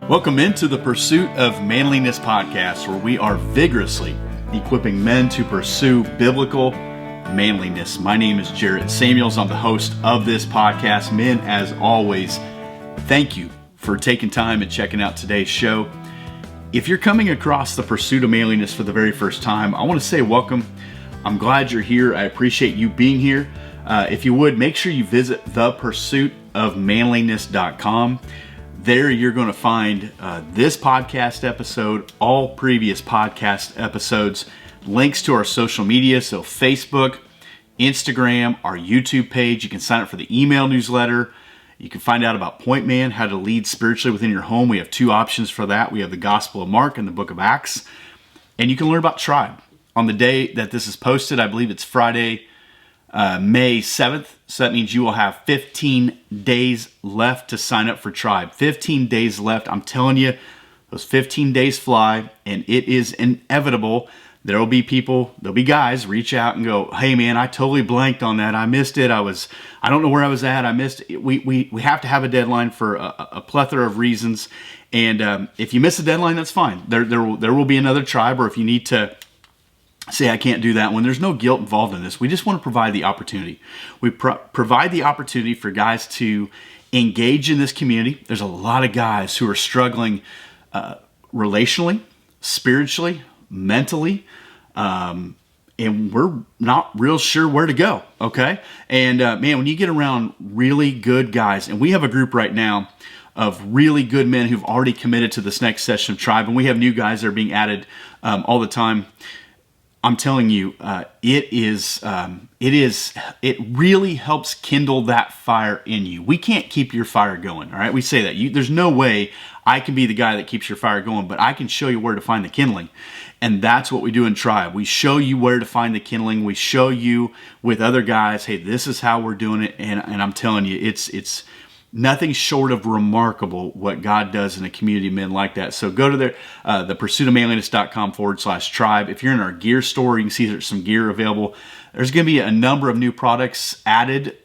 Welcome into the Pursuit of Manliness podcast, where we are vigorously equipping men to pursue biblical manliness. My name is Jarrett Samuels. I'm the host of this podcast. Men, as always, thank you for taking time and checking out today's show. If you're coming across the Pursuit of Manliness for the very first time, I want to say welcome. I'm glad you're here. I appreciate you being here. If you would, make sure you visit thepursuitofmanliness.com. There you're going to find this podcast episode, all previous podcast episodes, links to our social media, so Facebook, Instagram, our YouTube page. You can sign up for the email newsletter. You can find out about Point Man, how to lead spiritually within your home. We have two options for that. We have the Gospel of Mark and the Book of Acts. And you can learn about Tribe. On the day that this is posted, I believe it's Friday, May 7th. So that means you will have 15 days left to sign up for Tribe. 15 days left. I'm telling you, those 15 days fly, and it is inevitable. There'll be guys reach out and go, "Hey man, I totally blanked on that. I missed it. I don't know where I was at. I missed it." We have to have a deadline for a plethora of reasons. And if you miss a deadline, that's fine. There will be another Tribe, or if you need to say, "I can't do that one," there's no guilt involved in this. We just want to provide the opportunity. We provide the opportunity for guys to engage in this community. There's a lot of guys who are struggling relationally, spiritually, mentally, and we're not real sure where to go, okay? And man, when you get around really good guys, and we have a group right now of really good men who've already committed to this next session of Tribe, and we have new guys that are being added all the time. I'm telling you, it really helps kindle that fire in you. We can't keep your fire going, all right? We say that. There's no way I can be the guy that keeps your fire going, but I can show you where to find the kindling. And that's what we do in Tribe. We show you where to find the kindling. We show you with other guys, hey, this is how we're doing it. And I'm telling you, it's nothing short of remarkable what God does in a community of men like that. So go to their thepursuitofmanliness.com/tribe. If you're in our gear store, you can see there's some gear available. There's going to be a number of new products added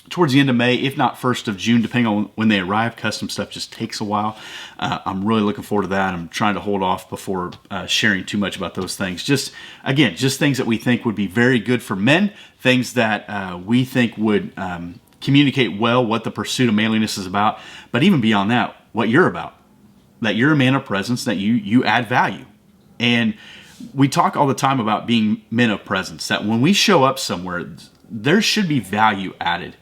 towards the end of May, if not 1st of June, depending on when they arrive. Custom stuff just takes a while. I'm really looking forward to that. I'm trying to hold off before sharing too much about those things. Just things that we think would be very good for men, things that we think would communicate well what the pursuit of manliness is about, but even beyond that, what you're about, that you're a man of presence, that you add value. And we talk all the time about being men of presence, that when we show up somewhere, there should be value added.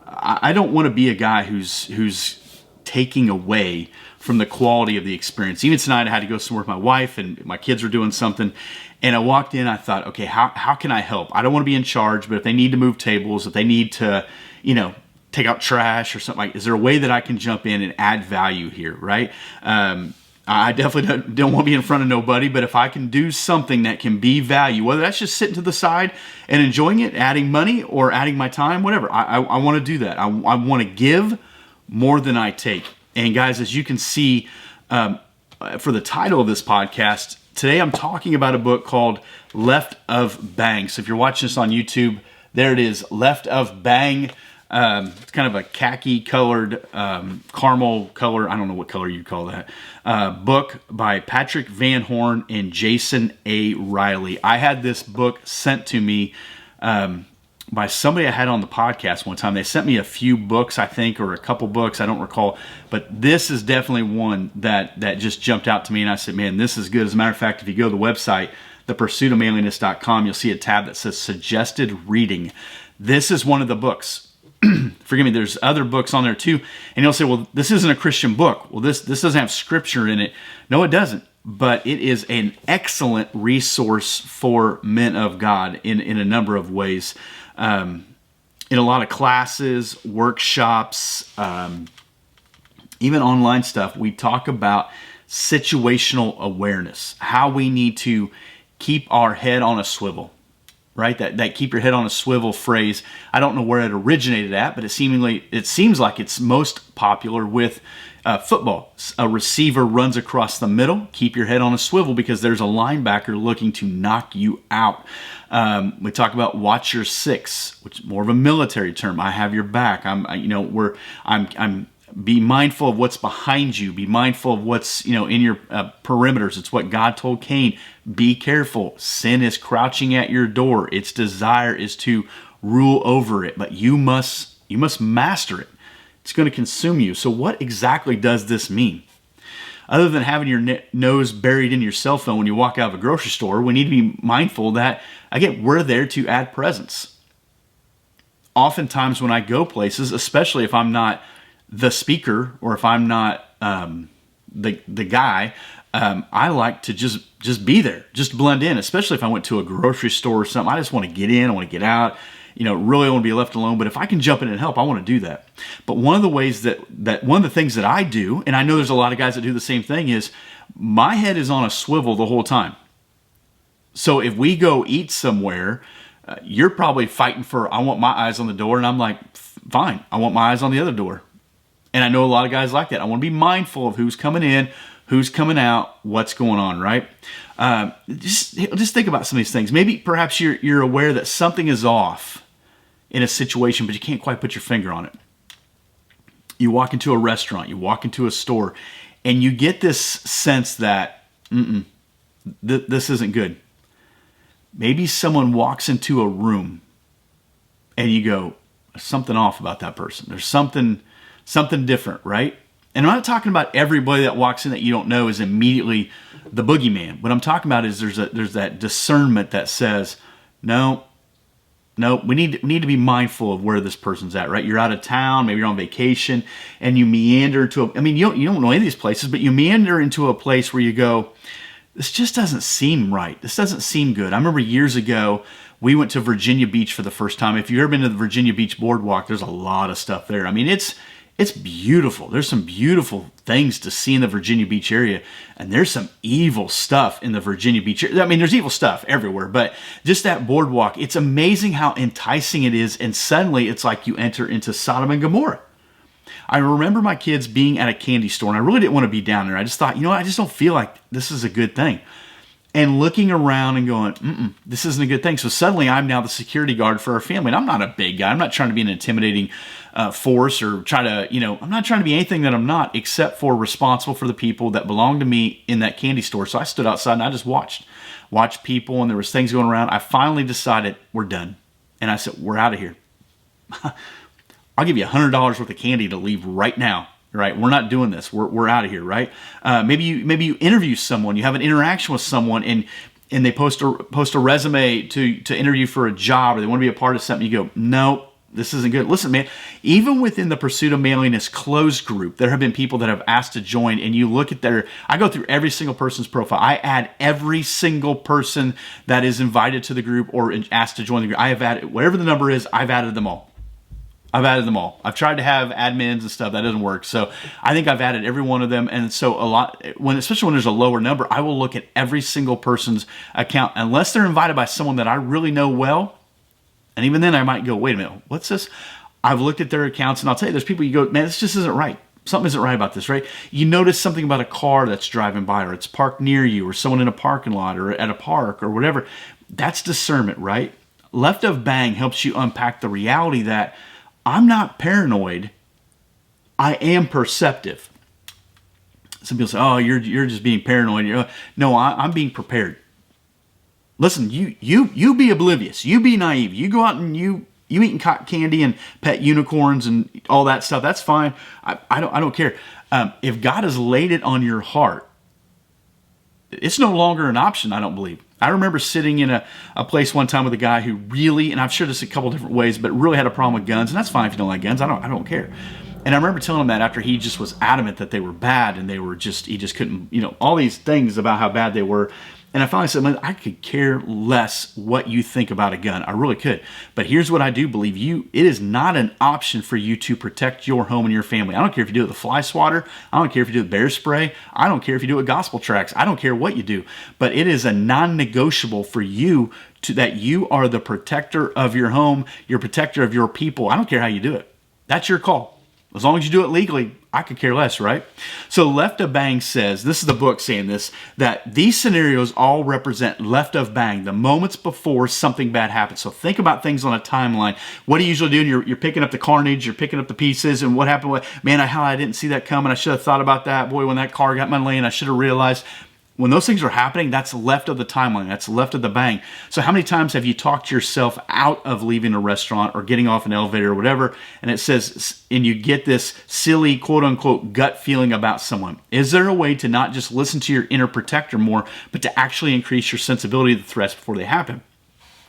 I don't want to be a guy who's taking away from the quality of the experience. Even tonight, I had to go somewhere with my wife, and my kids were doing something, and I walked in. I thought, okay, how can I help? I don't want to be in charge, but if they need to move tables, if they need to, take out trash or something, is there a way that I can jump in and add value here, right? I definitely don't want to be in front of nobody, but if I can do something that can be value, whether that's just sitting to the side and enjoying it, adding money or adding my time, whatever, I want to do that. I want to give more than I take. And guys, as you can see, for the title of this podcast, today I'm talking about a book called Left of Bang. So if you're watching this on YouTube, there it is, Left of Bang. It's kind of a khaki colored, caramel color, I don't know what color you'd call that, book by Patrick Van Horne and Jason A. Riley. I had this book sent to me by somebody I had on the podcast one time. They sent me a few books, I think, or a couple books, I don't recall, but this is definitely one that just jumped out to me, and I said, man, this is good. As a matter of fact, if you go to the website, thepursuitofmanliness.com, you'll see a tab that says suggested reading. This is one of the books. Forgive me, there's other books on there too. And you'll say, well, this isn't a Christian book. Well, this doesn't have scripture in it. No, it doesn't. But it is an excellent resource for men of God in a number of ways. In a lot of classes, workshops, even online stuff, we talk about situational awareness, how we need to keep our head on a swivel. Right, that keep your head on a swivel phrase. I don't know where it originated at, but it seems like it's most popular with football. A receiver runs across the middle. Keep your head on a swivel because there's a linebacker looking to knock you out. We talk about watch your six, which is more of a military term. I have your back. I'm Be mindful of what's behind you. Be mindful of what's, in your perimeters. It's what God told Cain. Be careful. Sin is crouching at your door. Its desire is to rule over it, but you must master it. It's going to consume you. So what exactly does this mean? Other than having your nose buried in your cell phone when you walk out of a grocery store, we need to be mindful that, again, we're there to add presence. Oftentimes when I go places, especially if I'm not the speaker or if I'm not the guy, I like to just be there, just blend in, especially if I went to a grocery store or something. I just want to get in, I want to get out. Really want to be left alone, but if I can jump in and help, I want to do that. But one of the ways that one of the things that I do, and I know there's a lot of guys that do the same thing, is my head is on a swivel the whole time. So if we go eat somewhere, you're probably fighting for, I want my eyes on the door, and I'm like, fine, I want my eyes on the other door. And I know a lot of guys like that. I want to be mindful of who's coming in, who's coming out, what's going on, right? Just think about some of these things. Maybe perhaps you're aware that something is off in a situation, but you can't quite put your finger on it. You walk into a restaurant, you walk into a store, and you get this sense that this isn't good. Maybe someone walks into a room and you go, there's something off about that person. There's something different, right? And I'm not talking about everybody that walks in that you don't know is immediately the boogeyman. What I'm talking about is there's that discernment that says, no, we need to be mindful of where this person's at, right? You're out of town, maybe you're on vacation, and you meander into you don't know any of these places, but you meander into a place where you go, this just doesn't seem right. This doesn't seem good. I remember years ago, we went to Virginia Beach for the first time. If you've ever been to the Virginia Beach boardwalk, there's a lot of stuff there. It's beautiful. There's some beautiful things to see in the Virginia Beach area, and there's some evil stuff in the Virginia Beach area. There's evil stuff everywhere, but just that boardwalk, it's amazing how enticing it is, and suddenly it's like you enter into Sodom and Gomorrah. I remember my kids being at a candy store, and I really didn't want to be down there. I just thought, I just don't feel like this is a good thing. And looking around and going, this isn't a good thing. So suddenly I'm now the security guard for our family. And I'm not a big guy. I'm not trying to be an intimidating force or try to, I'm not trying to be anything that I'm not, except for responsible for the people that belong to me in that candy store. So I stood outside and I just watched people, and there was things going around. I finally decided we're done. And I said, we're out of here. I'll give you $100 worth of candy to leave right now. Right, we're not doing this. We're out of here. Right? Maybe you interview someone. You have an interaction with someone, and they post a resume to interview for a job, or they want to be a part of something. You go, no, this isn't good. Listen, man. Even within the Pursuit of Manliness closed group, there have been people that have asked to join, and you look at I go through every single person's profile. I add every single person that is invited to the group or asked to join the group. I have added whatever the number is. I've added them all. I've tried to have admins and stuff. That doesn't work. So I think I've added every one of them. And so especially when there's a lower number, I will look at every single person's account, unless they're invited by someone that I really know well. And even then I might go, wait a minute, what's this? I've looked at their accounts, and I'll tell you, there's people you go, man, this just isn't right. Something isn't right about this, right? You notice something about a car that's driving by, or it's parked near you, or someone in a parking lot, or at a park, or whatever. That's discernment, right? Left of Bang helps you unpack the reality that I'm not paranoid. I am perceptive. Some people say, "Oh, you're just being paranoid." No, I'm being prepared. Listen, you be oblivious. You be naive. You go out and you eating cotton candy and pet unicorns and all that stuff. That's fine. I don't care. If God has laid it on your heart, it's no longer an option. I don't believe. I remember sitting in a place one time with a guy who really, and I've shared this a couple different ways, but really had a problem with guns. And that's fine if you don't like guns. I don't care. And I remember telling him that after he just was adamant that they were bad, and he just couldn't, all these things about how bad they were. And I finally said, man, I could care less what you think about a gun. I really could. But here's what I do believe. It is not an option for you to protect your home and your family. I don't care if you do it with a fly swatter. I don't care if you do it with bear spray. I don't care if you do it with gospel tracts. I don't care what you do. But it is a non-negotiable for you that you are the protector of your home, you're protector of your people. I don't care how you do it. That's your call. As long as you do it legally, I could care less, right? So Left of Bang says, this is the book saying this, that these scenarios all represent left of bang, the moments before something bad happens. So think about things on a timeline. What do you usually do? You're picking up the carnage, you're picking up the pieces, and what happened? Man, I didn't see that coming. I should have thought about that. Boy, when that car got in my lane, I should have realized. When those things are happening, that's left of the timeline. That's left of the bang. So how many times have you talked yourself out of leaving a restaurant or getting off an elevator or whatever, and it says, and you get this silly, quote unquote, gut feeling about someone? Is there a way to not just listen to your inner protector more, but to actually increase your sensibility to the threats before they happen?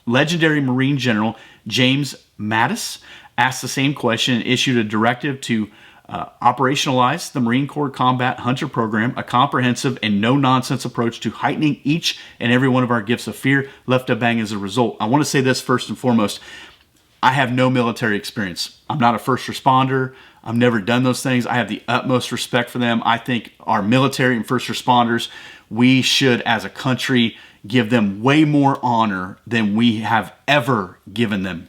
Legendary Marine General James Mattis asked the same question and issued a directive to operationalize the Marine Corps Combat Hunter Program, a comprehensive and no-nonsense approach to heightening each and every one of our gifts of fear, left of bang as a result. I want to say this first and foremost. I have no military experience. I'm not a first responder. I've never done those things. I have the utmost respect for them. I think our military and first responders, we should, as a country, give them way more honor than we have ever given them.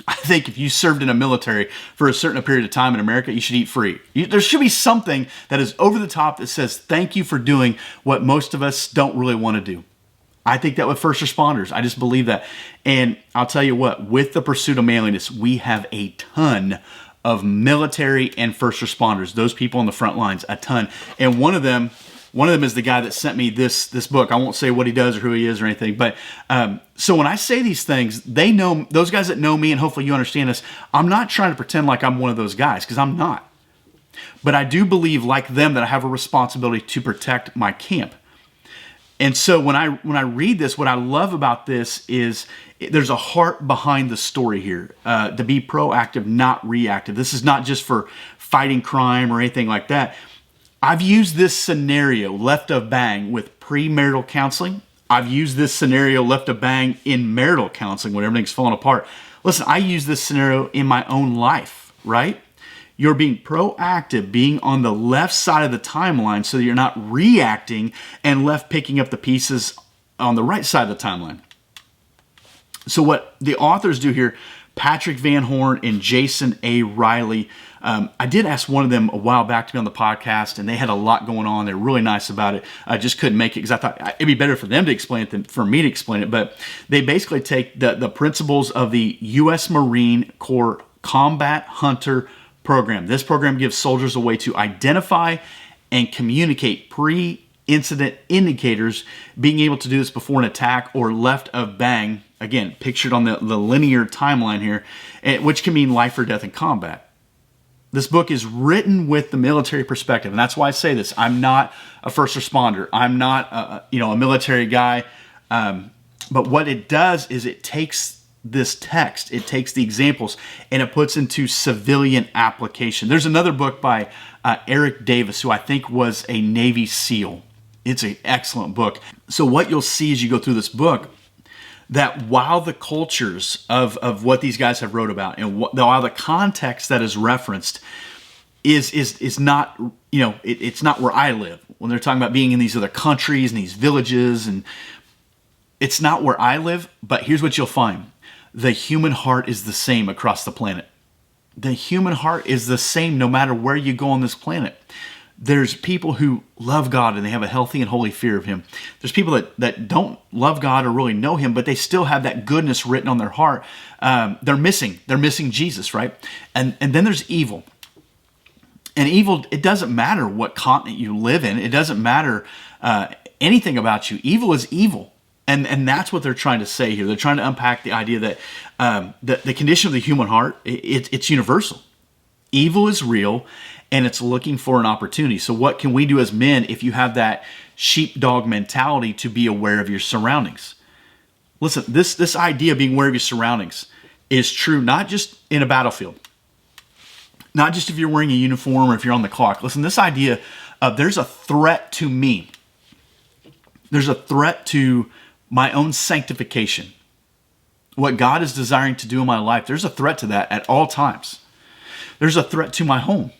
I think if you served in the military for a certain period of time in America, you should eat free. There should be something that is over the top that says, thank you for doing what most of us don't really want to do. I think that with first responders, I just believe that. And I'll tell you what, with the pursuit of manliness, we have a ton of military and first responders, those people on the front lines, a ton. And one of them is the guy that sent me this book. I won't say what he does or who he is or anything. But so when I say these things, they know, those guys that know me, and hopefully you understand this, I'm not trying to pretend like I'm one of those guys, because I'm not. But I do believe, like them, that I have a responsibility to protect my camp. And so when I read this, what I love about this is there's a heart behind the story here. To be proactive, not reactive. This is not just for fighting crime or anything like that. I've used this scenario, left of bang, with premarital counseling. I've used this scenario, left of bang, in marital counseling when everything's falling apart. Listen, I use this scenario in my own life, right? You're being proactive, being on the left side of the timeline so that you're not reacting and left picking up the pieces on the right side of the timeline. So what the authors do here, Patrick Van Horne and Jason A. Riley, I did ask one of them a while back to be on the podcast, and they had a lot going on. They're really nice about it. I just couldn't make it because I thought it'd be better for them to explain it than for me to explain it. But they basically take the principles of the U.S. Marine Corps Combat Hunter Program. This program gives soldiers a way to identify and communicate pre-incident indicators, being able to do this before an attack or left of bang, again, pictured on the linear timeline here, which can mean life or death in combat. This book is written with the military perspective, and that's why I say this. I'm not a first responder. I'm not a military guy. But what it does is it takes this text, it takes the examples, and it puts into civilian application. There's another book by Eric Davis, who I think was a Navy SEAL. It's an excellent book. So what you'll see as you go through this book, that while the cultures of what these guys have wrote about and while the context that is referenced is not, it's not where I live. When they're talking about being in these other countries and these villages, and it's not where I live, but here's what you'll find. The human heart is the same across the planet. The human heart is the same no matter where you go on this planet. There's people who love God and they have a healthy and holy fear of Him. There's people that don't love God or really know Him, but they still have that goodness written on their heart. They're missing Jesus, right? And then there's evil. And evil, it doesn't matter what continent you live in. It doesn't matter anything about you. Evil is evil. And that's what they're trying to say here. They're trying to unpack the idea that the condition of the human heart, it's universal. Evil is real, and it's looking for an opportunity. So what can we do as men if you have that sheepdog mentality to be aware of your surroundings? Listen, this idea of being aware of your surroundings is true not just in a battlefield, not just if you're wearing a uniform or if you're on the clock. Listen, this idea of there's a threat to me. There's a threat to my own sanctification. What God is desiring to do in my life, there's a threat to that at all times. There's a threat to my home.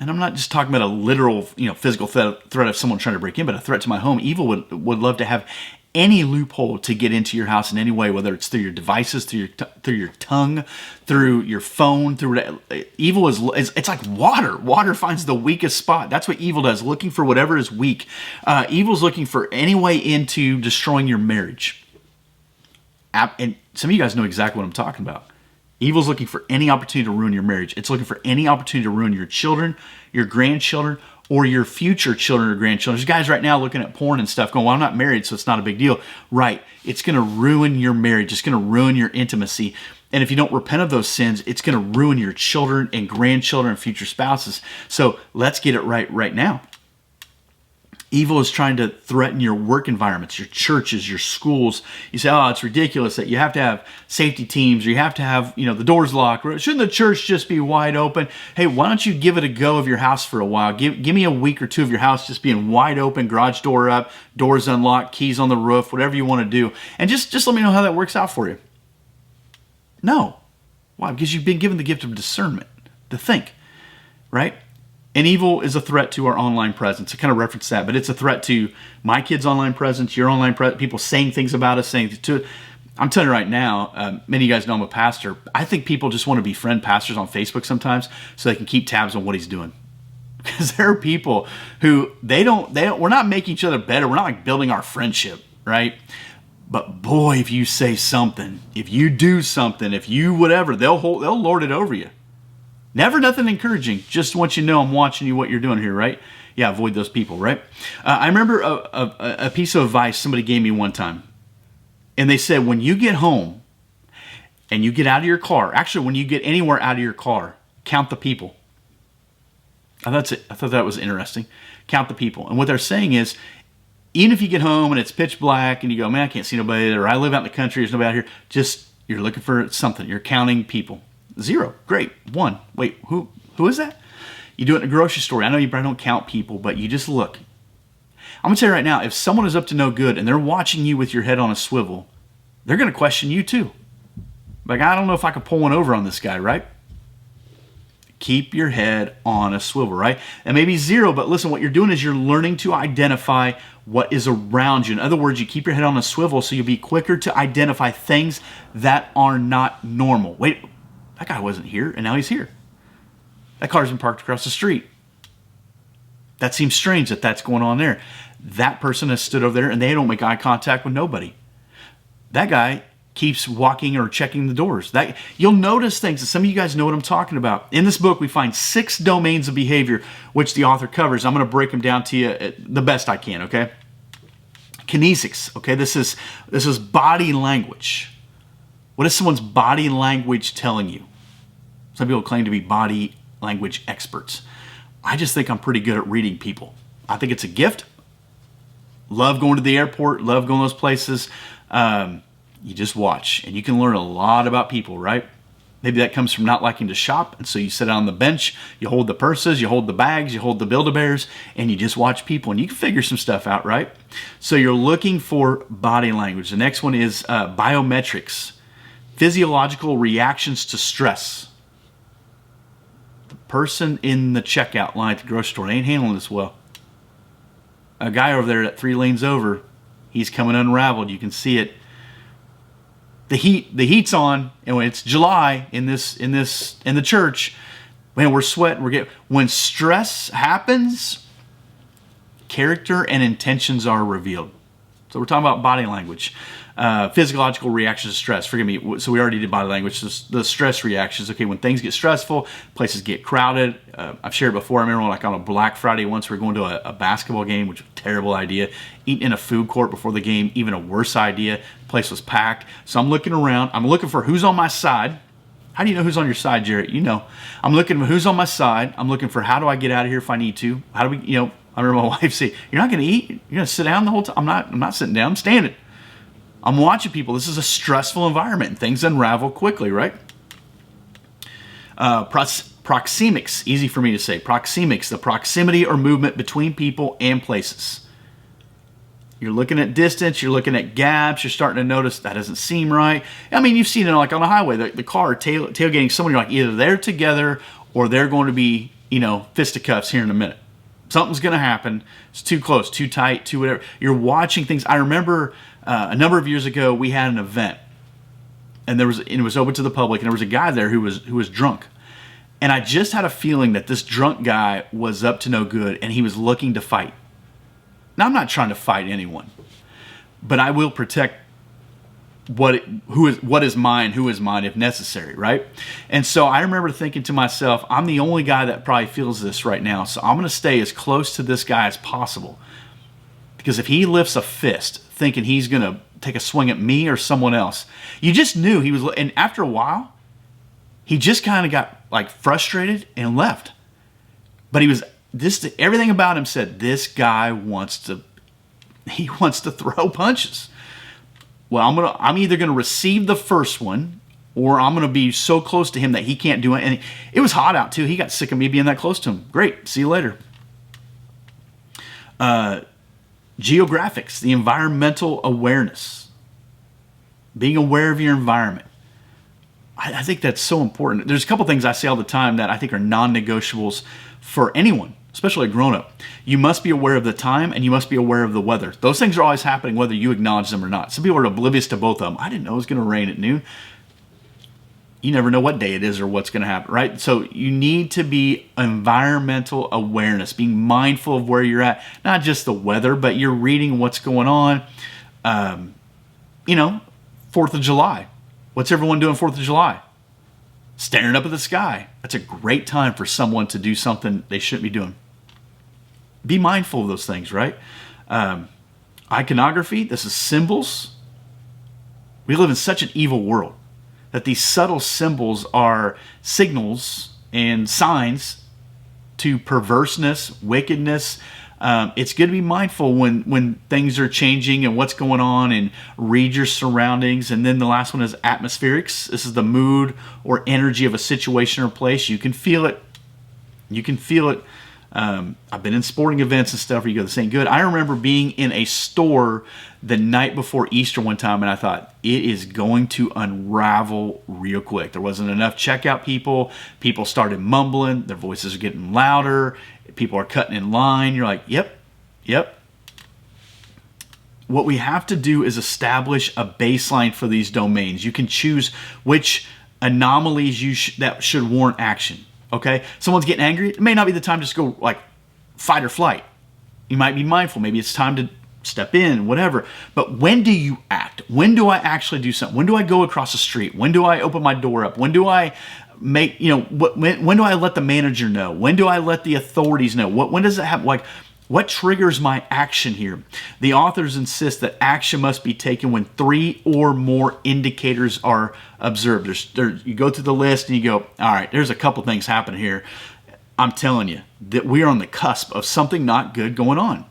And I'm not just talking about a literal, physical threat of someone trying to break in, but a threat to my home. Evil would love to have any loophole to get into your house in any way, whether it's through your devices, through your tongue, through your phone, through evil is it's like water. Water finds the weakest spot. That's what evil does, looking for whatever is weak. Evil's looking for any way into destroying your marriage. And some of you guys know exactly what I'm talking about. Evil's looking for any opportunity to ruin your marriage. It's looking for any opportunity to ruin your children, your grandchildren, or your future children or grandchildren. There's guys right now looking at porn and stuff going, well, I'm not married, so it's not a big deal. Right. It's going to ruin your marriage. It's going to ruin your intimacy. And if you don't repent of those sins, it's going to ruin your children and grandchildren and future spouses. So let's get it right now. Evil is trying to threaten your work environments, your churches, your schools. You say, oh, it's ridiculous that you have to have safety teams or you have to have, the doors locked. Shouldn't the church just be wide open? Hey, why don't you give it a go of your house for a while? Give me a week or two of your house just being wide open, garage door up, doors unlocked, keys on the roof, whatever you want to do. And just let me know how that works out for you. No. Why? Because you've been given the gift of discernment to think, right? And evil is a threat to our online presence. I kind of referenced that, but it's a threat to my kids' online presence, your online presence, people saying things about us, saying to. I'm telling you right now, many of you guys know I'm a pastor. I think people just want to befriend pastors on Facebook sometimes so they can keep tabs on what he's doing. Because there are people who we're not making each other better. We're not like building our friendship, right? But boy, if you say something, if you do something, if you whatever, they'll lord it over you. Never nothing encouraging. Just want you to know I'm watching you, what you're doing here, right? Yeah, avoid those people, right? I remember a piece of advice somebody gave me one time. And they said, when you get home and you get out of your car, actually when you get anywhere out of your car, count the people. I thought that was interesting. Count the people. And what they're saying is, even if you get home and it's pitch black and you go, man, I can't see nobody, or I live out in the country, there's nobody out here, just you're looking for something. You're counting people. 0. Great. 1. Wait, who is that? You do it in a grocery store. I know you probably don't count people, but you just look. I'm going to tell you right now, if someone is up to no good and they're watching you with your head on a swivel, they're going to question you too. Like, I don't know if I could pull one over on this guy, right? Keep your head on a swivel, right? And maybe 0, but listen, what you're doing is you're learning to identify what is around you. In other words, you keep your head on a swivel so you'll be quicker to identify things that are not normal. Wait, that guy wasn't here, and now he's here. That car's been parked across the street. That seems strange that that's going on there. That person has stood over there, and they don't make eye contact with nobody. That guy keeps walking or checking the doors. You'll notice things, and some of you guys know what I'm talking about. In this book, we find 6 domains of behavior, which the author covers. I'm going to break them down to you the best I can, okay? Kinesics, okay? This is body language. What is someone's body language telling you? Some people claim to be body language experts. I just think I'm pretty good at reading people. I think it's a gift. Love going to the airport, love going to those places. You just watch, and you can learn a lot about people, right? Maybe that comes from not liking to shop, and so you sit on the bench, you hold the purses, you hold the bags, you hold the Build-A-Bears, and you just watch people, and you can figure some stuff out, right? So you're looking for body language. The next one is biometrics. Physiological reactions to stress. The person in the checkout line at the grocery store ain't handling this well. A guy over there at 3 lanes over, he's coming unraveled. You can see it. The heat's on, and when it's July in the church, man, we're sweating. When stress happens, character and intentions are revealed. So we're talking about body language. Physiological reactions to stress. Forgive me. So we already did body language. The stress reactions. Okay, when things get stressful, places get crowded. I've shared before. I remember like on a Black Friday once we were going to a basketball game, which was a terrible idea. Eating in a food court before the game, even a worse idea. The place was packed. So I'm looking around. I'm looking for who's on my side. How do you know who's on your side, Jarrett? You know. I'm looking for who's on my side. I'm looking for how do I get out of here if I need to. How do we, I remember my wife say, "You're not going to eat. You're going to sit down the whole time." I'm not sitting down. I'm standing. I'm watching people. This is a stressful environment, and things unravel quickly, right? Proxemics, easy for me to say. Proxemics, the proximity or movement between people and places. You're looking at distance. You're looking at gaps. You're starting to notice that doesn't seem right. I mean, you've seen it like on a highway. The car tailgating someone. You're like either they're together or they're going to be, fisticuffs here in a minute. Something's going to happen. It's too close, too tight, too whatever. You're watching things. I remember a number of years ago, we had an event, and it was open to the public, and there was a guy there who was drunk. And I just had a feeling that this drunk guy was up to no good, and he was looking to fight. Now, I'm not trying to fight anyone, but I will protect what is mine, who is mine, if necessary, right? And so I remember thinking to myself, I'm the only guy that probably feels this right now, so I'm going to stay as close to this guy as possible. Because if he lifts a fist thinking he's going to take a swing at me or someone else, you just knew he was, and after a while, he just kind of got like frustrated and left. But everything about him said, this guy wants to throw punches. Well, I'm either going to receive the first one, or I'm going to be so close to him that he can't do it. And it was hot out too. He got sick of me being that close to him. Great. See you later. Geographics, the environmental awareness. Being aware of your environment. I think that's so important. There's a couple things I say all the time that I think are non-negotiables for anyone, especially a grown-up. You must be aware of the time, and you must be aware of the weather. Those things are always happening whether you acknowledge them or not. Some people are oblivious to both of them. I didn't know it was going to rain at noon. You never know what day it is or what's going to happen, right? So you need to be environmental awareness, being mindful of where you're at, not just the weather, but you're reading what's going on. 4th of July. What's everyone doing 4th of July? Staring up at the sky. That's a great time for someone to do something they shouldn't be doing. Be mindful of those things, right? Iconography, this is symbols. We live in such an evil world that these subtle symbols are signals and signs to perverseness, wickedness. It's good to be mindful when things are changing and what's going on, and read your surroundings. And then the last one is atmospherics. This is the mood or energy of a situation or place. You can feel it. You can feel it. I've been in sporting events and stuff where you go, this ain't good. I remember being in a store the night before Easter one time, and I thought, it is going to unravel real quick. There wasn't enough checkout people. People started mumbling. Their voices are getting louder. People are cutting in line. You're like, yep. What we have to do is establish a baseline for these domains. You can choose which anomalies that should warrant action. Okay? Someone's getting angry. It may not be the time to just go like fight or flight. You might be mindful. Maybe it's time to step in, whatever. But when do you act? When do I actually do something? When do I go across the street? When do I open my door up? When do I when do I let the manager know? When do I let the authorities know? When does it happen? Like, what triggers my action here? The authors insist that action must be taken when 3 or more indicators are observed. You go through the list and you go, all right, there's a couple things happening here. I'm telling you that we are on the cusp of something not good going on.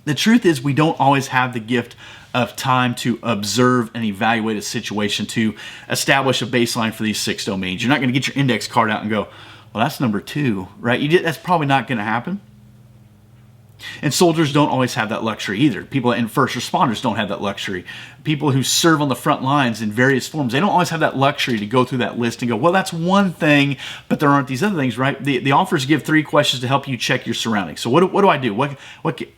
The truth is, we don't always have the gift of time to observe and evaluate a situation, to establish a baseline for these 6 domains. You're not going to get your index card out and go, well, that's number 2, right? That's probably not going to happen. And soldiers don't always have that luxury either. People and first responders don't have that luxury. People who serve on the front lines in various forms, they don't always have that luxury to go through that list and go, well, that's one thing, but there aren't these other things, right? The authors give 3 questions to help you check your surroundings. So what do I do?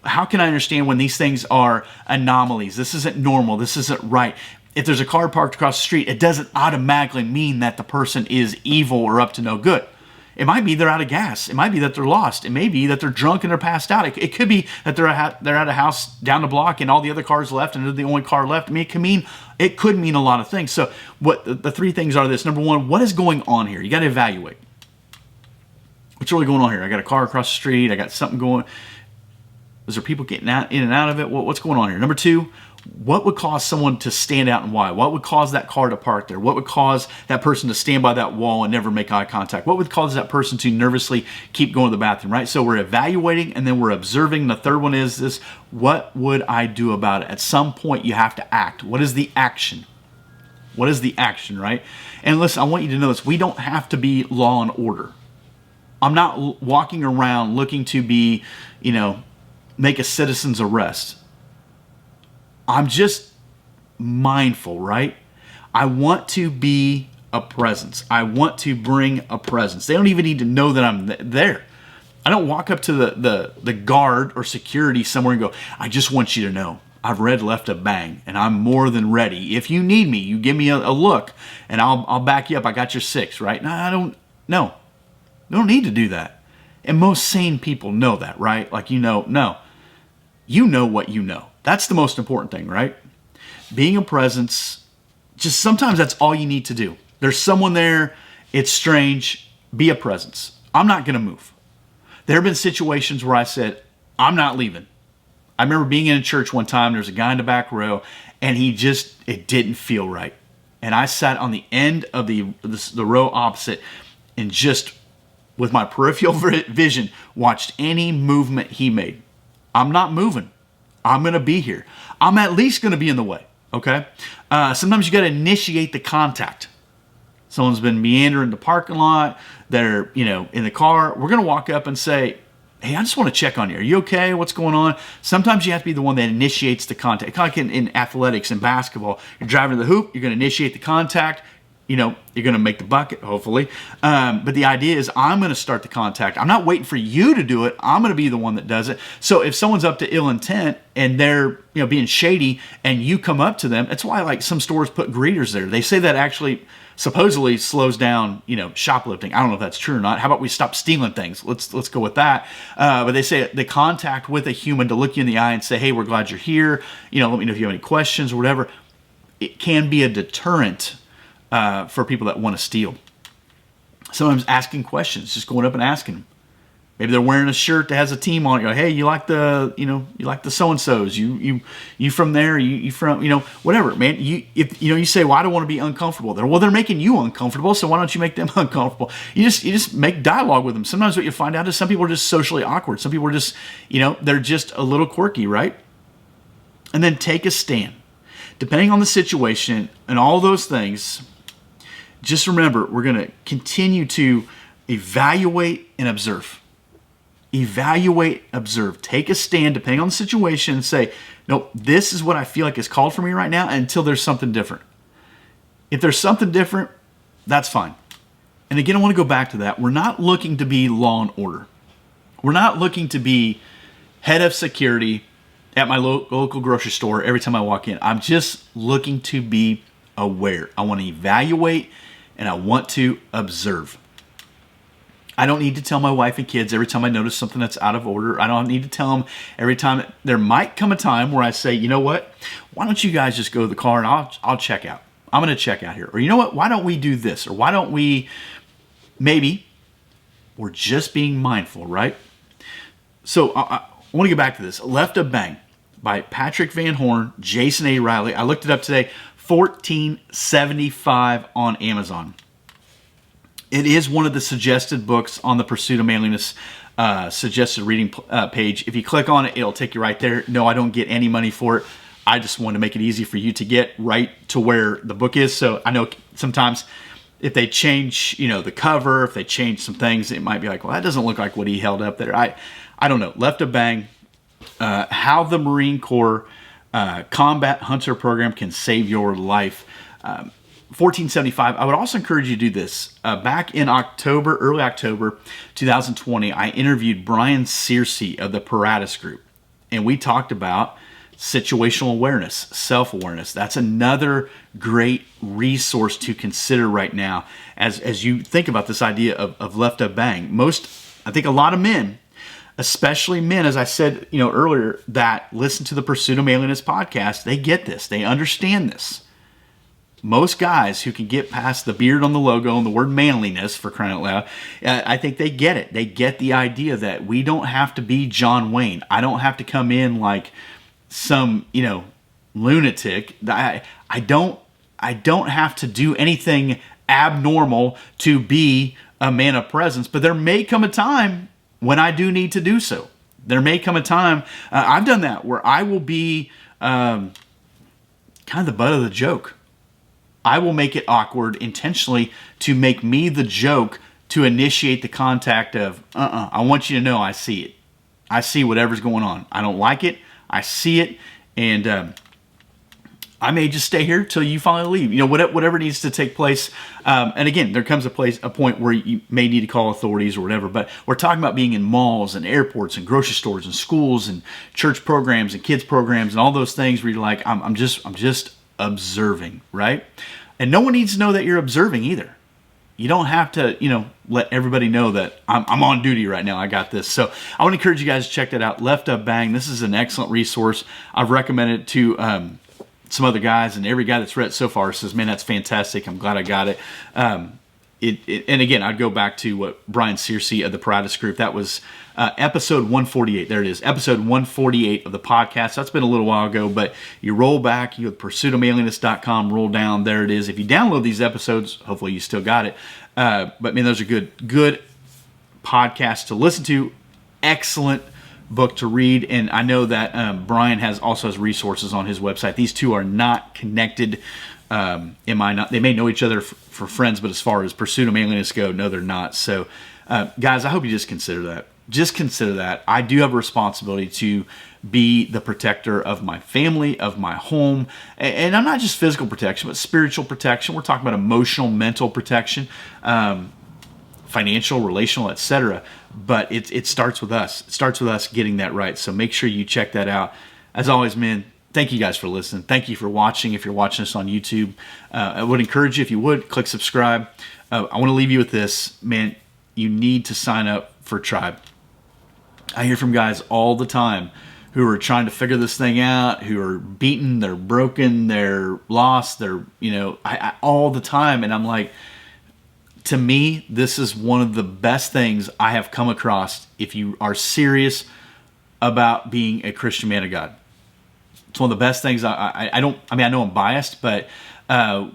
How can I understand when these things are anomalies? This isn't normal. This isn't right. If there's a car parked across the street, it doesn't automatically mean that the person is evil or up to no good. It might be they're out of gas. It might be that they're lost. It may be that they're drunk and they're passed out. It could be that they're at a house down the block and all the other cars left and they're the only car left. I mean, it could mean a lot of things. So what the 3 things are this. Number 1, what is going on here? You got to evaluate. What's really going on here? I got a car across the street. I got something going. Is there people getting in and out of it? What's going on here? Number 2, what would cause someone to stand out and why? What would cause that car to park there? What would cause that person to stand by that wall and never make eye contact? What would cause that person to nervously keep going to the bathroom, right? So we're evaluating and then we're observing. The third one is this: what would I do about it? At some point, you have to act. What is the action? What is the action, right? And listen, I want you to know this. We don't have to be law and order. I'm not walking around looking to be, make a citizen's arrest. I'm just mindful, right? I want to be a presence. I want to bring a presence. They don't even need to know that I'm there. I don't walk up to the guard or security somewhere and go, I just want you to know, I've read Left of Bang, and I'm more than ready. If you need me, you give me a look, and I'll back you up. I got your 6, right? No, I don't. No, you don't need to do that. And most sane people know that, right? Like, no, you know what you know. That's the most important thing, right? Being a presence, just sometimes that's all you need to do. There's someone there. It's strange. Be a presence. I'm not going to move. There have been situations where I said, I'm not leaving. I remember being in a church one time, there's a guy in the back row, and it didn't feel right. And I sat on the end of the row opposite and just, with my peripheral vision, watched any movement he made. I'm not moving. I'm going to be here. I'm at least going to be in the way, okay? Sometimes you got to initiate the contact. Someone's been meandering the parking lot. They're, in the car. We're going to walk up and say, hey, I just want to check on you. Are you okay? What's going on? Sometimes you have to be the one that initiates the contact. Kind of like in athletics and basketball. You're driving to the hoop. You're going to initiate the contact. You're going to make the bucket, hopefully. But the idea is I'm going to start the contact. I'm not waiting for you to do it. I'm going to be the one that does it. So if someone's up to ill intent and they're being shady and you come up to them, that's why like some stores put greeters there. They say that actually supposedly slows down, shoplifting. I don't know if that's true or not. How about we stop stealing things? Let's go with that. But they say the contact with a human to look you in the eye and say, hey, we're glad you're here. Let me know if you have any questions or whatever. It can be a deterrent for people that want to steal. Sometimes asking questions, just going up and asking them. Maybe they're wearing a shirt that has a team on it. You go, hey, you like the so-and-sos? You from there? You from, whatever, man. You say, well, I don't want to be uncomfortable there. Well, they're making you uncomfortable, so why don't you make them uncomfortable? You just make dialogue with them. Sometimes what you find out is some people are just socially awkward. Some people are just, they're just a little quirky, right? And then take a stand. Depending on the situation and all those things, just remember, we're going to continue to evaluate and observe. Evaluate, observe. Take a stand depending on the situation and say, nope, this is what I feel like is called for me right now until there's something different. If there's something different, that's fine. And again, I want to go back to that. We're not looking to be law and order. We're not looking to be head of security at my local grocery store every time I walk in. I'm just looking to be aware. I want to evaluate and I want to observe. I don't need to tell my wife and kids every time I notice something that's out of order. I don't need to tell them every time. There might come a time where I say, you know what? Why don't you guys just go to the car and I'll check out. I'm going to check out here. Or you know what? Why don't we do this? Or why don't we, maybe we're just being mindful, right? So I want to get back to this. Left of Bang by Patrick Van Horne, Jason A. Riley. I looked it up today. $14.75 on Amazon. It is one of the suggested books on the Pursuit of Manliness suggested reading page. If you click on it, it'll take you right there. No, I don't get any money for it. I just want to make it easy for you to get right to where the book is. So I know sometimes if they change, the cover, if they change some things, it might be like, well, that doesn't look like what he held up there. I don't know. Left of Bang, how the Marine Corps Combat Hunter Program can save your life. $14.75. I would also encourage you to do this. Back in early October 2020, I interviewed Brian Searcy of the Paratus Group, and we talked about situational awareness, self-awareness. That's another great resource to consider right now as you think about this idea of left of bang. I think a lot of men, especially men, as I said earlier, that listen to the Pursuit of Manliness podcast, they get this. They understand this. Most guys who can get past the beard on the logo and the word manliness, for crying out loud, I think they get it. They get the idea that we don't have to be John Wayne. I don't have to come in like some, lunatic. I don't have to do anything abnormal to be a man of presence. But there may come a time when I do need to do so. There may come a time, I've done that, where I will be kind of the butt of the joke. I will make it awkward intentionally to make me the joke to initiate the contact of, I want you to know I see it. I see whatever's going on. I don't like it. I see it. And I may just stay here till you finally leave. You know, whatever needs to take place. And again, there comes a point where you may need to call authorities or whatever. But we're talking about being in malls and airports and grocery stores and schools and church programs and kids programs and all those things where you're like, I'm just observing, right? And no one needs to know that you're observing either. You don't have to, let everybody know that I'm on duty right now. I got this. So I want to encourage you guys to check that out. Left Up Bang. This is an excellent resource. I've recommended it to some other guys, and every guy that's read it so far says, man, that's fantastic. I'm glad I got it. And again, I'd go back to what Brian Searcy of the Paratus Group, that was episode 148. There it is, episode 148 of the podcast. That's been a little while ago, but you roll back, you go to pursuitofmanliness.com, roll down, there it is. If you download these episodes, hopefully you still got it. But man, those are good podcasts to listen to. Excellent book to read, and I know that Brian also has resources on his website. These two are not connected. They may know each other for friends, but as far as Pursuit of Manliness go, no, they're not. So, guys, I hope you just consider that. Just consider that. I do have a responsibility to be the protector of my family, of my home, and I'm not just physical protection, but spiritual protection. We're talking about emotional, mental protection, financial, relational, etc. But it starts with us. It starts with us getting that right. So make sure you check that out. As always, man, thank you guys for listening. Thank you for watching. If you're watching us on YouTube, I would encourage you, if you would, click subscribe. I want to leave you with this. Man, you need to sign up for Tribe. I hear from guys all the time who are trying to figure this thing out, who are beaten, they're broken, they're lost, they're, all the time. And I'm like, to me, this is one of the best things I have come across if you are serious about being a Christian man of God. It's one of the best things. I know I'm biased, but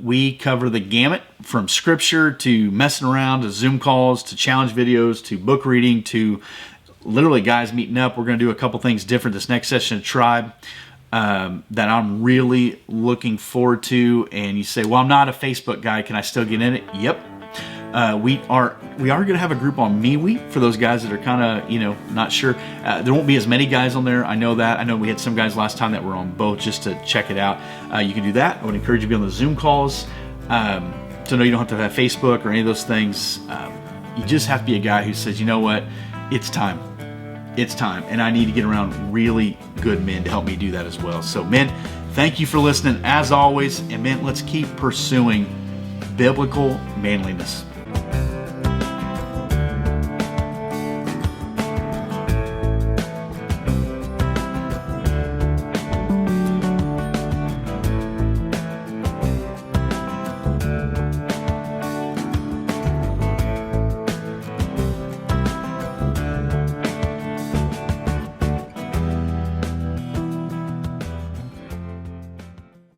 we cover the gamut from scripture to messing around to Zoom calls to challenge videos to book reading to literally guys meeting up. We're going to do a couple things different this next session of Tribe that I'm really looking forward to. And you say, well, I'm not a Facebook guy. Can I still get in it? Yep. We are going to have a group on MeWe for those guys that are kind of, not sure. There won't be as many guys on there. I know that. I know we had some guys last time that were on both just to check it out. You can do that. I would encourage you to be on the Zoom calls. So no, you don't have to have Facebook or any of those things. You just have to be a guy who says, you know what? It's time. It's time. And I need to get around really good men to help me do that as well. So men, thank you for listening as always. And men, let's keep pursuing biblical manliness.